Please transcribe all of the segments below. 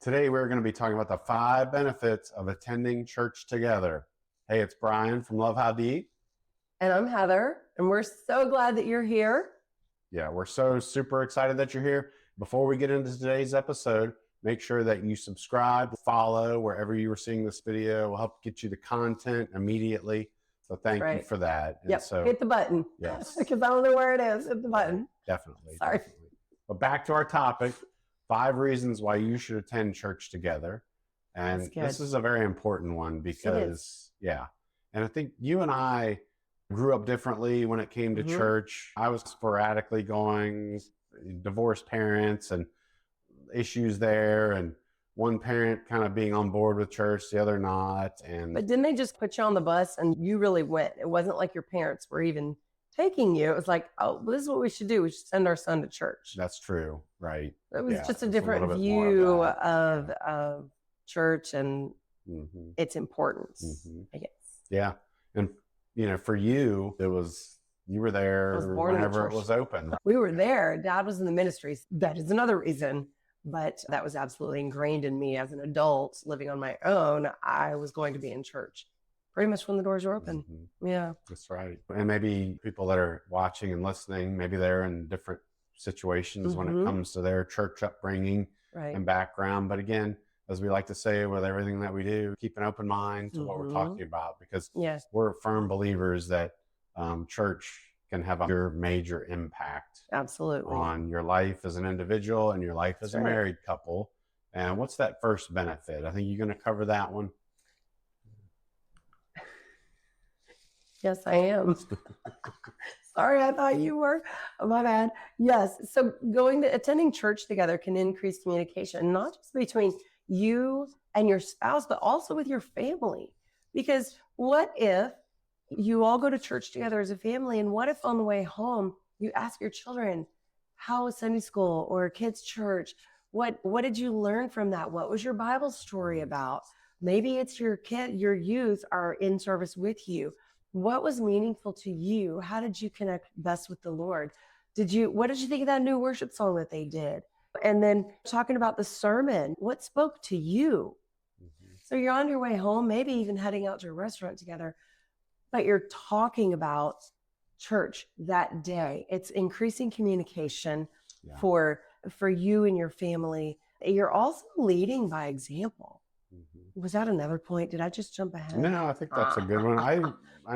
Today, we're going to be talking about the 5 benefits of attending church together. Hey, it's Brian from Love How Deep. And I'm Heather, and we're so glad that you're here. Yeah, we're so super excited that you're here. Before we get into today's episode, make sure that you subscribe, follow wherever you are seeing this video. We'll help get you the content immediately. So thank you for that. And hit the button. Yes. Because I don't know where it is. Hit the button. Definitely. Sorry. Definitely. But back to our topic, 5 reasons why you should attend church together. And this is a very important one because, and I think you and I grew up differently when it came to church. I was sporadically going, divorced parents and issues there, and one parent kind of being on board with church, the other not. But didn't they just put you on the bus and you really went? It wasn't like your parents were even taking you. It was like, oh, this is what we should do. We should send our son to church. That's true, right? It was just a different view of church and its importance, I guess. Yeah. And, for you, you were there whenever it was open. We were there. Dad was in the ministries. That is another reason. But that was absolutely ingrained in me as an adult living on my own. I was going to be in church pretty much when the doors were open. Yeah. That's right. And maybe people that are watching and listening, maybe they're in different situations when it comes to their church upbringing and background. But again, as we like to say with everything that we do, keep an open mind to what we're talking about, because we're firm believers that church can have a major impact on your life as an individual and your life as a married couple. And what's that first benefit? I think you're going to cover that one. Yes, I am. Sorry, I thought you were. Oh, my bad. Yes. So attending church together can increase communication, not just between you and your spouse, but also with your family. Because what if you all go to church together as a family, and what if on the way home you ask your children, how was Sunday school or kids' church? What did you learn from that? What was your Bible story about? Maybe it's your youth are in service with you. What was meaningful to you? How did you connect best with the Lord? What did you think of that new worship song that they did? And then talking about the sermon, what spoke to you? So you're on your way home, maybe even heading out to a restaurant together, but you're talking about church that day. It's increasing communication for you and your family. You're also leading by example. Was that another point? Did I just jump ahead? No, I think that's a good one.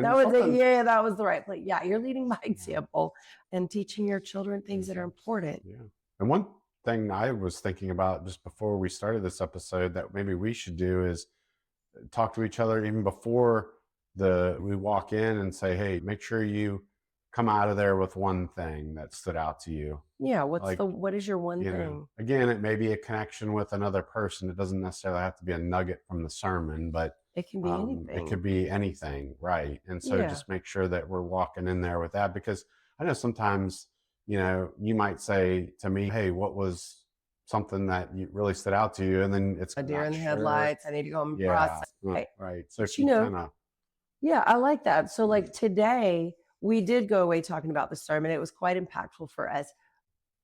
That was it. Yeah, that was the right place. Yeah, you're leading by example and teaching your children things that are important. Yeah. And one thing I was thinking about just before we started this episode that maybe we should do is talk to each other even before we walk in and say, hey, make sure you come out of there with one thing that stood out to you. Yeah. What is your one thing? Again, it may be a connection with another person. It doesn't necessarily have to be a nugget from the sermon, but it can be anything. It could be anything. Right. And so just make sure that we're walking in there with that, because I know sometimes, you might say to me, hey, what was something that really stood out to you? And then it's a deer in the headlights. I need to go and process. Right. So yeah, I like that. So like today we did go away talking about the sermon. It was quite impactful for us,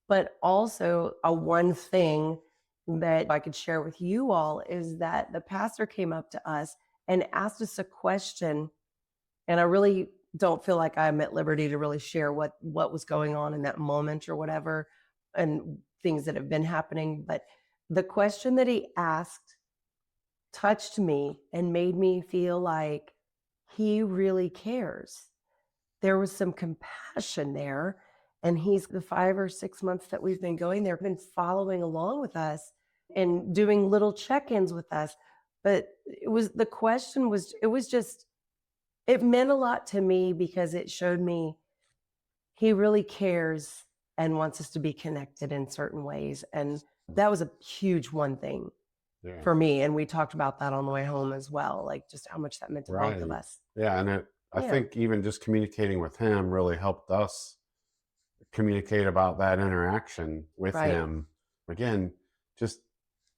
but also one thing that I could share with you all is that the pastor came up to us and asked us a question. And I really don't feel like I'm at liberty to really share what was going on in that moment or whatever, and things that have been happening. But the question that he asked touched me and made me feel like he really cares. There was some compassion there. And he's the 5 or 6 months that we've been going there, been following along with us and doing little check-ins with us. But it meant a lot to me because it showed me he really cares and wants us to be connected in certain ways. And that was a huge one thing for me. And we talked about that on the way home as well, like just how much that meant to both of us. Yeah. And I think even just communicating with him really helped us communicate about that interaction with him. Again, just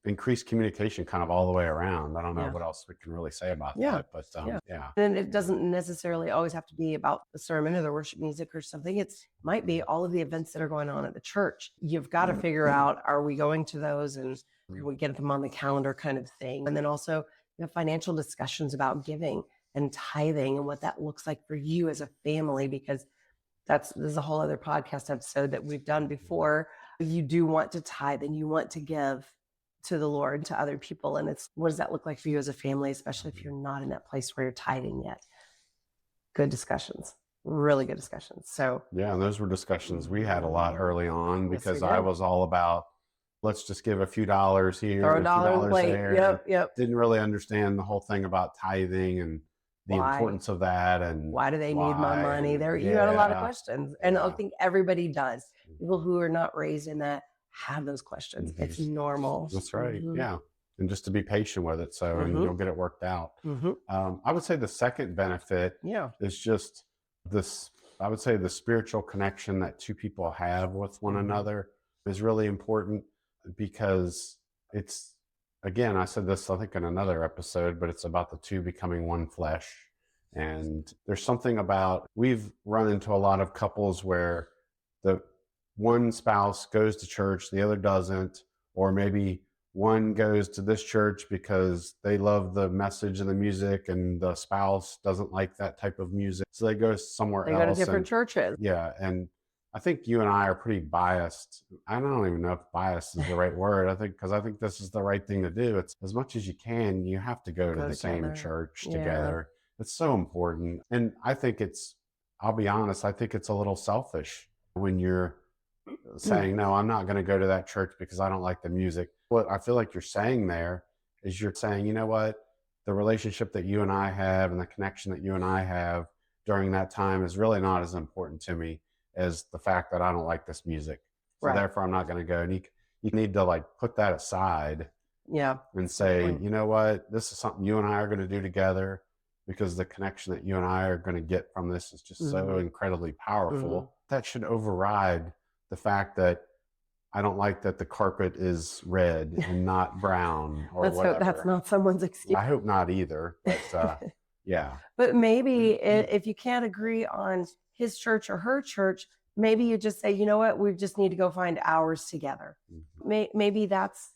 increased communication kind of all the way around. I don't know what else we can really say about that, but yeah. And it doesn't necessarily always have to be about the sermon or the worship music or something. It might be all of the events that are going on at the church. You've got to figure out, are we going to those, and we get them on the calendar kind of thing. And then also financial discussions about giving and tithing and what that looks like for you as a family, because there's a whole other podcast episode that we've done before. You do want to tithe and you want to give to the Lord, to other people. And it's, what does that look like for you as a family, especially if you're not in that place where you're tithing yet? Good discussions, really good discussions. So yeah, and those were discussions we had a lot early on, because I was all about, let's just give a few dollars here, throw a dollar there. Yep. Didn't really understand the whole thing about tithing and the importance of that, and why do they need my money? You had a lot of questions, and I think everybody does. People who are not raised in that have those questions. It's normal. That's right. Yeah. And just to be patient with it. So, and you'll get it worked out. I would say the second benefit is just this, I would say the spiritual connection that two people have with one another is really important, because it's, again, I said this, I think in another episode, but it's about the two becoming one flesh. And there's something about, we've run into a lot of couples where the one spouse goes to church, the other doesn't, or maybe one goes to this church because they love the message and the music, and the spouse doesn't like that type of music, so they go somewhere else. They go to different churches. Yeah, and I think you and I are pretty biased. I don't even know if biased is the right word. I think this is the right thing to do. It's, as much as you can, you have to go to the same church together. It's so important. And I think I'll be honest, I think it's a little selfish when you're saying, no, I'm not going to go to that church because I don't like the music. What I feel like you're saying there is, you're saying, you know what, the relationship that you and I have and the connection that you and I have during that time is really not as important to me as the fact that I don't like this music. So therefore I'm not going to go. And you need to like put that aside and say, you know what, this is something you and I are going to do together, because the connection that you and I are going to get from this is just so incredibly powerful. That should override the fact that I don't like that the carpet is red and not brown, or whatever. Hope that's not someone's excuse. I hope not either, but yeah. But maybe if you can't agree on his church or her church, maybe you just say, you know what, we just need to go find ours together. Maybe that's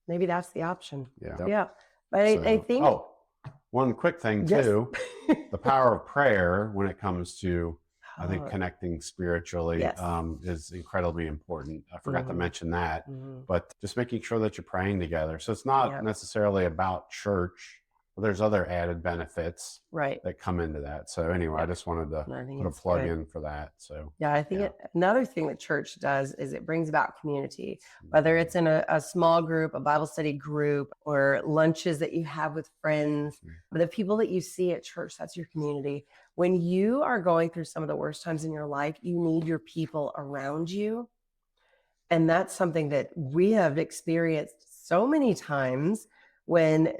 the option. Yeah. But I think. Oh, one quick thing too, the power of prayer when it comes to, I think, connecting spiritually is incredibly important. I forgot to mention that, but just making sure that you're praying together. So it's not necessarily about church. There's other added benefits that come into that. So anyway, I just wanted to put a plug in for that. So I think another thing that church does is it brings about community, whether it's in a small group, a Bible study group, or lunches that you have with friends. But the people that you see at church, that's your community. When you are going through some of the worst times in your life, you need your people around you. And that's something that we have experienced so many times. When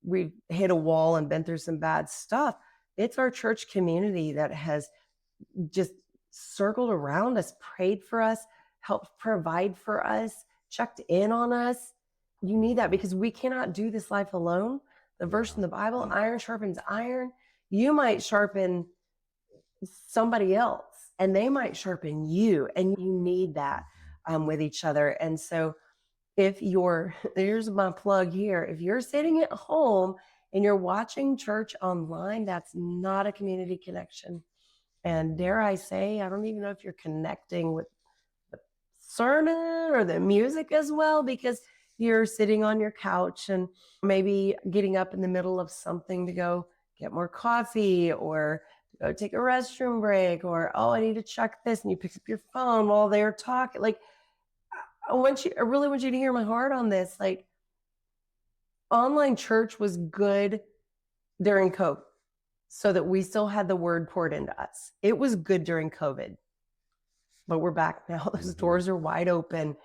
we've hit a wall and been through some bad stuff, it's our church community that has just circled around us, prayed for us, helped provide for us, checked in on us. You need that, because we cannot do this life alone. The verse in the Bible, iron sharpens iron. You might sharpen somebody else and they might sharpen you, and you need that with each other. And so here's my plug here. If you're sitting at home and you're watching church online, that's not a community connection. And dare I say, I don't even know if you're connecting with the sermon or the music as well, because you're sitting on your couch and maybe getting up in the middle of something to go get more coffee, or go take a restroom break, or, oh, I need to check this. And you pick up your phone while they're talking. Like, I really want you to hear my heart on this. Like, online church was good during COVID, so that we still had the word poured into us. It was good during COVID, but we're back now. Those doors are wide open.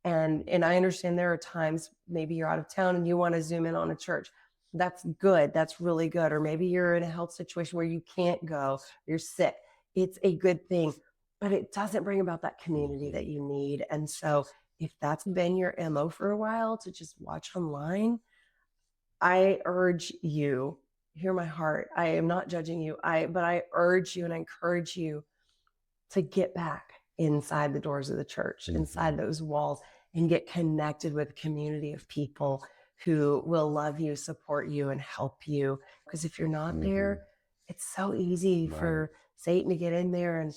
And I understand there are times maybe you're out of town and you want to zoom in on a church. That's good. That's really good. Or maybe you're in a health situation where you can't go, you're sick. It's a good thing, but it doesn't bring about that community that you need. And so if that's been your MO for a while to just watch online, I urge you, hear my heart. I am not judging you. But I urge you and I encourage you to get back inside the doors of the church, inside those walls, and get connected with a community of people who will love you, support you, and help you. Because if you're not there, it's so easy for Satan to get in there and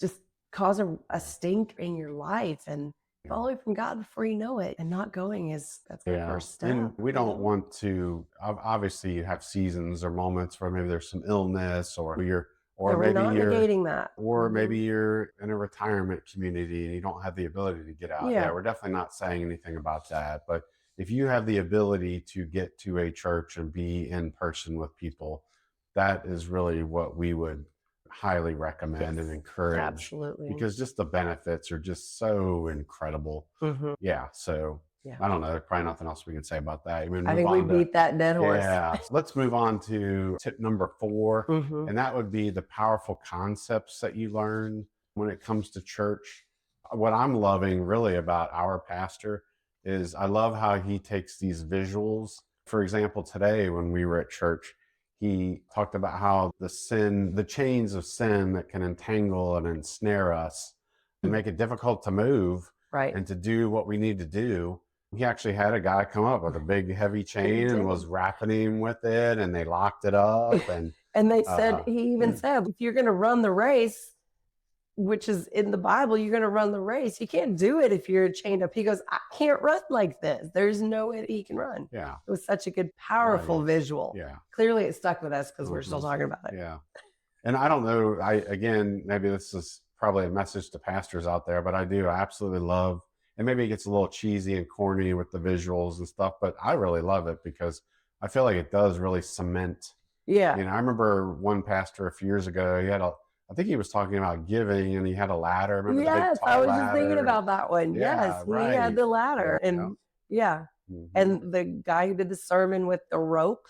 just cause a stink in your life and fall away from God before you know it. And not going that's the first step. And we don't want to, obviously you have seasons or moments where maybe there's some illness or we're not negating that. Or maybe you're in a retirement community and you don't have the ability to get out. Yeah, we're definitely not saying anything about that. But if you have the ability to get to a church and be in person with people, that is really what we would highly recommend and encourage. Absolutely. Because just the benefits are just so incredible. Yeah. So I don't know. There's probably nothing else we can say about that. I think we beat that dead horse. Yeah. So let's move on to tip number 4. And that would be the powerful concepts that you learn when it comes to church. What I'm loving really about our pastor is I love how he takes these visuals. For example, today when we were at church, he talked about how the chains of sin that can entangle and ensnare us and make it difficult to move and to do what we need to do. He actually had a guy come up with a big heavy chain and was wrapping him with it, and they locked it up. And they said, he even said, if you're going to run the race, which is in the Bible, you're going to run the race. You can't do it if you're chained up. He goes, I can't run like this. There's no way that he can run. Yeah. It was such a good, powerful visual. Yeah. Clearly it stuck with us because we're still talking about it. Yeah. And I don't know, again, maybe this is probably a message to pastors out there, but I absolutely love, and maybe it gets a little cheesy and corny with the visuals and stuff, but I really love it because I feel like it does really cement. Yeah. I remember one pastor a few years ago, I think he was talking about giving, and he had a ladder. Remember yes, I was just thinking about that one. Yes, he had the ladder. And and the guy who did the sermon with the rope,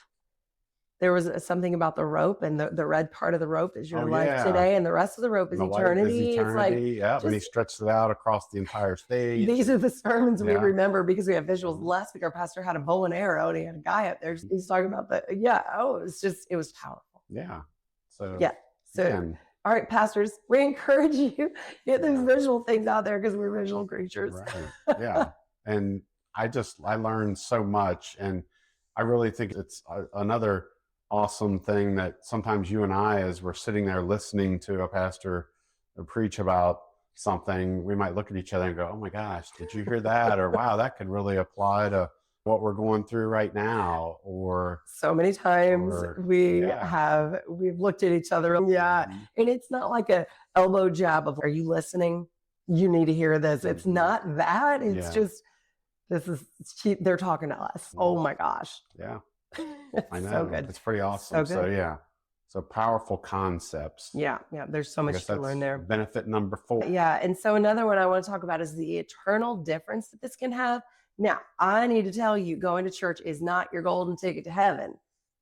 there was something about the rope, and the red part of the rope is your life today, and the rest of the rope is eternity. It's like, and he stretched it out across the entire stage. These are the sermons we remember because we have visuals. Last week, our pastor had a bow and arrow, and he had a guy up there. He's talking about it was powerful. Yeah. So, again, all right, pastors, we encourage you, get those visual things out there because we're visual creatures. Right. Yeah. And I learned so much. And I really think it's another awesome thing that sometimes you and I, as we're sitting there listening to a pastor preach about something, we might look at each other and go, oh my gosh, did you hear that? Or wow, that could really apply to what we're going through right now. Or so many times we've looked at each other. Yeah. And it's not like a elbow jab of, are you listening? You need to hear this. It's not that. It's just, they're talking to us. Oh my gosh. Yeah. I know. So good. It's pretty awesome. So powerful concepts. Yeah. There's so much to learn there. Benefit number 4. Yeah. And so another one I want to talk about is the eternal difference that this can have. Now, I need to tell you, going to church is not your golden ticket to heaven.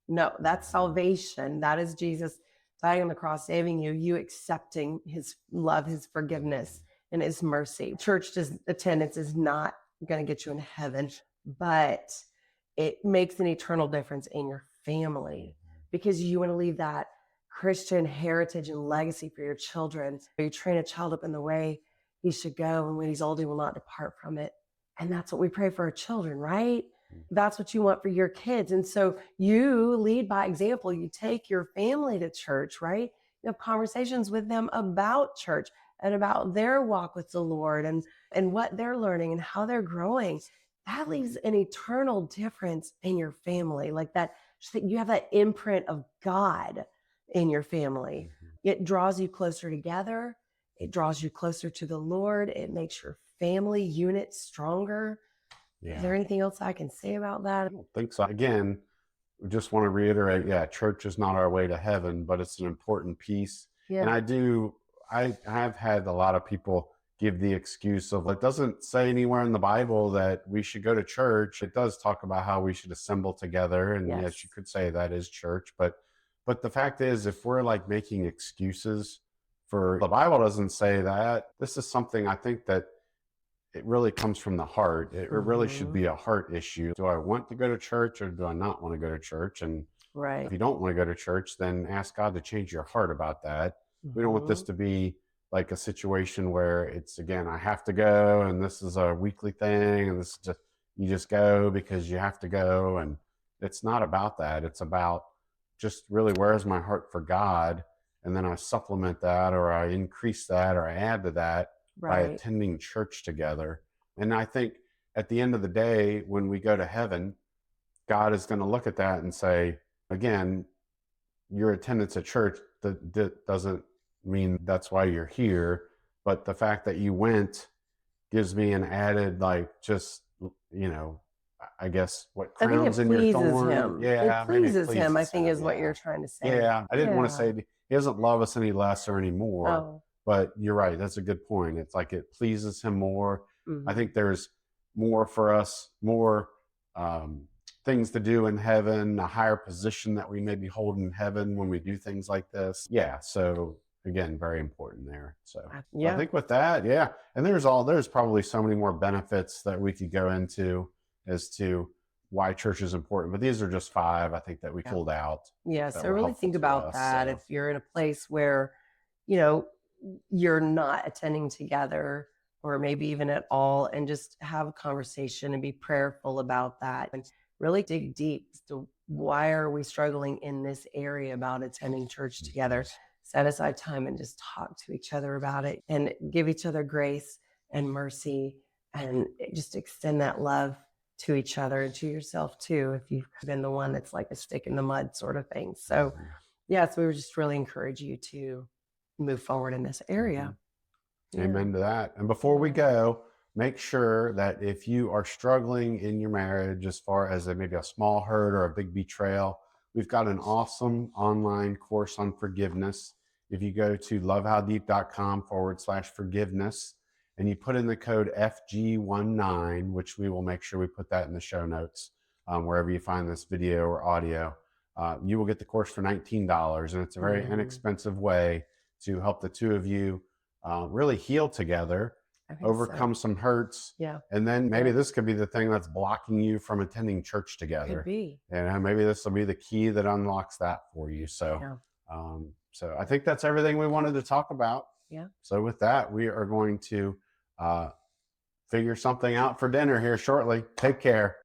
No, that's salvation. That is Jesus dying on the cross, saving you, you accepting his love, his forgiveness, and his mercy. Church attendance is not going to get you in heaven, but it makes an eternal difference in your family because you want to leave that Christian heritage and legacy for your children. You train a child up in the way he should go, and when he's old, he will not depart from it. And that's what we pray for our children, right? That's what you want for your kids. And so you lead by example. You take your family to church, right? You have conversations with them about church and about their walk with the Lord and what they're learning and how they're growing. That leaves an eternal difference in your family. Like that, you have that imprint of God in your family. It draws you closer together. It draws you closer to the Lord. It makes your family unit stronger. Is there anything else I can say about that? I don't think so. Again, we just want to reiterate, church is not our way to heaven, but it's an important piece. And I have had a lot of people give the excuse of, it doesn't say anywhere in the Bible that we should go to church. It does talk about how we should assemble together. And yes, you could say that is church. But the fact is, if we're like making excuses for, the Bible doesn't say that. This is something I think that it really comes from the heart. It really should Mm-hmm. be a heart issue. Do I want to go to church or do I not want to go to church? And Right. if you don't want to go to church, then ask God to change your heart about that. We don't want this Mm-hmm. to be like a situation where it's, again, I have to go and this is a weekly thing and this is just, you just go because you have to go. And it's not about that. It's about just really, where's my heart for God? And then I supplement that, or I increase that, or I add to that by Right. attending church together. And I think at the end of the day, when we go to heaven, God is going to look at that and say, again, your attendance at church that doesn't mean that's why you're here, but the fact that you went gives me an added, like, just, I guess, what I think crowns it in your pleases thorn. him. It Yeah, maybe it pleases him, I pleases think him. is what Yeah. you're trying to say. Yeah. I didn't want to Yeah. say he doesn't love us any less or any more, Oh. but you're right. That's a good point. It's like it pleases him more. I Mm-hmm. think there's more for us, more um, things to do in heaven, a higher position that we maybe hold in heaven when we do things like this. Yeah. So again, very important there. So I Yeah. think with that, yeah. And there's probably so many more benefits that we could go into as to why church is important, but these are just 5, I think, that we Yeah. pulled out Yeah. that So were really helpful think to about us. that. So If you're in a place where, you know, you're not attending together or maybe even at all, and just have a conversation and be prayerful about that and really dig deep as to why are we struggling in this area about attending church together. Set aside time and just talk to each other about it and give each other grace and mercy and just extend that love to each other and to yourself too, if you've been the one that's like a stick in the mud sort of thing. So yes, we would just really encourage you to move forward in this area. Yeah. Amen to that. And before we go, make sure that if you are struggling in your marriage, as far as maybe a small hurt or a big betrayal, we've got an awesome online course on forgiveness. If you go to lovehowdeep.com/forgiveness and you put in the code FG19, which we will make sure we put that in the show notes, wherever you find this video or audio, you will get the course for $19. And it's a very inexpensive way to help the two of you really heal together, overcome some hurts. Yeah. And then maybe this could be the thing that's blocking you from attending church together. Could be. And maybe this will be the key that unlocks that for you. So, so I think that's everything we wanted to talk about. Yeah. So with that, we are going to figure something out for dinner here shortly. Take care.